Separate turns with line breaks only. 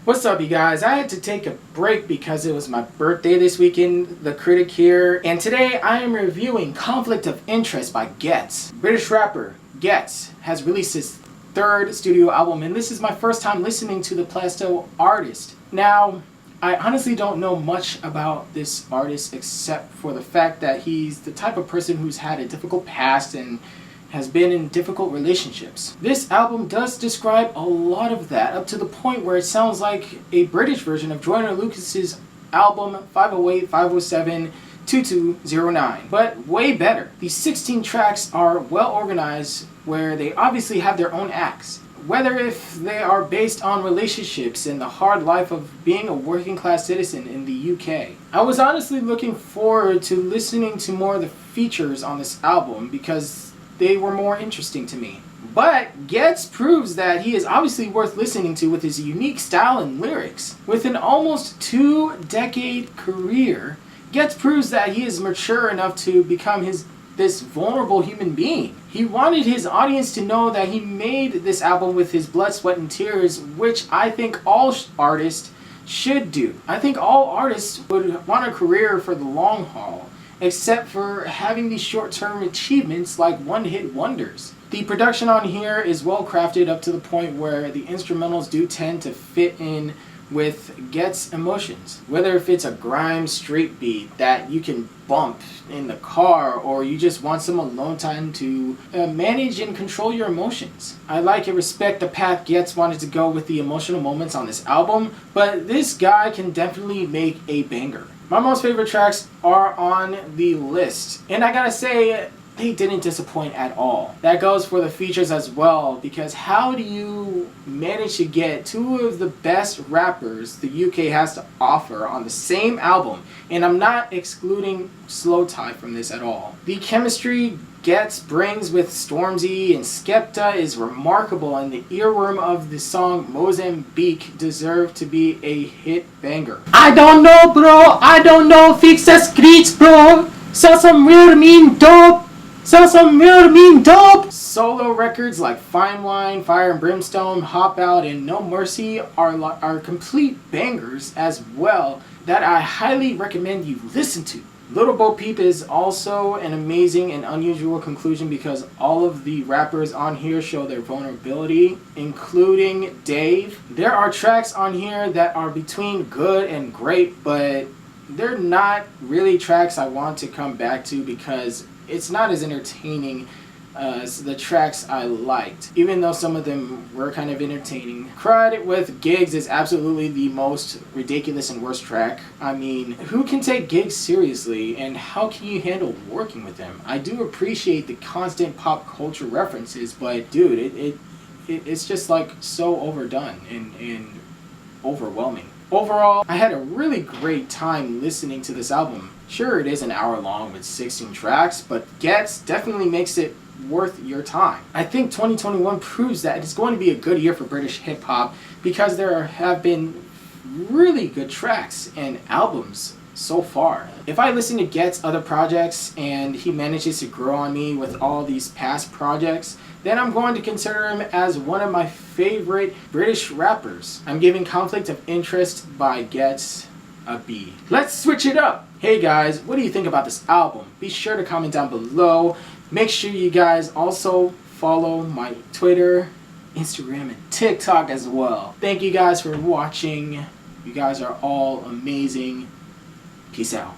What's up, you guys? I had to take a break because it was my birthday this weekend, the critic here, and today I am reviewing Conflict of Interest by Ghetts. British rapper Ghetts has released his third studio album, and this is my first time listening to the Plasto artist. Now, I honestly don't know much about this artist except for the fact that he's the type of person who's had a difficult past and has been in difficult relationships. This album does describe a lot of that, up to the point where it sounds like a British version of Joyner Lucas's album 508, 507, 2209, but way better. These 16 tracks are well organized, where they obviously have their own acts. Whether if they are based on relationships and the hard life of being a working class citizen in the UK. I was honestly looking forward to listening to more of the features on this album because they were more interesting to me. But Ghetts proves that he is obviously worth listening to with his unique style and lyrics. With an almost 2-decade career, Ghetts proves that he is mature enough to become this vulnerable human being. He wanted his audience to know that he made this album with his blood, sweat, and tears, which I think all artists should do. I think all artists would want a career for the long haul, except for having these short-term achievements like one-hit wonders. The production on here is well crafted up to the point where the instrumentals do tend to fit in with Ghetts' emotions. Whether if it's a grime straight beat that you can bump in the car, or you just want some alone time to manage and control your emotions. I like and respect the path Ghetts wanted to go with the emotional moments on this album, but this guy can definitely make a banger. My most favorite tracks are on the list, and I gotta say, they didn't disappoint at all. That goes for the features as well, because how do you manage to get two of the best rappers the UK has to offer on the same album? And I'm not excluding Slow Tie from this at all. The chemistry Ghetts brings with Stormzy and Skepta is remarkable, and the earworm of the song Mozambique deserved to be a hit banger. I don't know, bro, I don't know, fix the streets, bro, sell some real mean dope. Solo records like Fine Wine, Fire and Brimstone, Hop Out, and No Mercy are complete bangers as well that I highly recommend you listen to. Little Bo Peep is also an amazing and unusual conclusion because all of the rappers on here show their vulnerability, including Dave. There are tracks on here that are between good and great, but they're not really tracks I want to come back to because it's not as entertaining as the tracks I liked, even though some of them were kind of entertaining. Crud with Gigs is absolutely the most ridiculous and worst track. I mean, who can take Gigs seriously, and how can you handle working with him? I do appreciate the constant pop culture references, but dude, it's just like so overdone and overwhelming. Overall, I had a really great time listening to this album. Sure, it is an hour long with 16 tracks, but Ghetts definitely makes it worth your time. I think 2021 proves that it's going to be a good year for British hip-hop because there have been really good tracks and albums so far. If I listen to Ghetts' other projects and he manages to grow on me with all these past projects, then I'm going to consider him as one of my favorite British rappers. I'm giving Conflict of Interest by Ghetts a B. Let's switch it up! Hey guys, what do you think about this album? Be sure to comment down below. Make sure you guys also follow my Twitter, Instagram, and TikTok as well. Thank you guys for watching. You guys are all amazing. Peace out.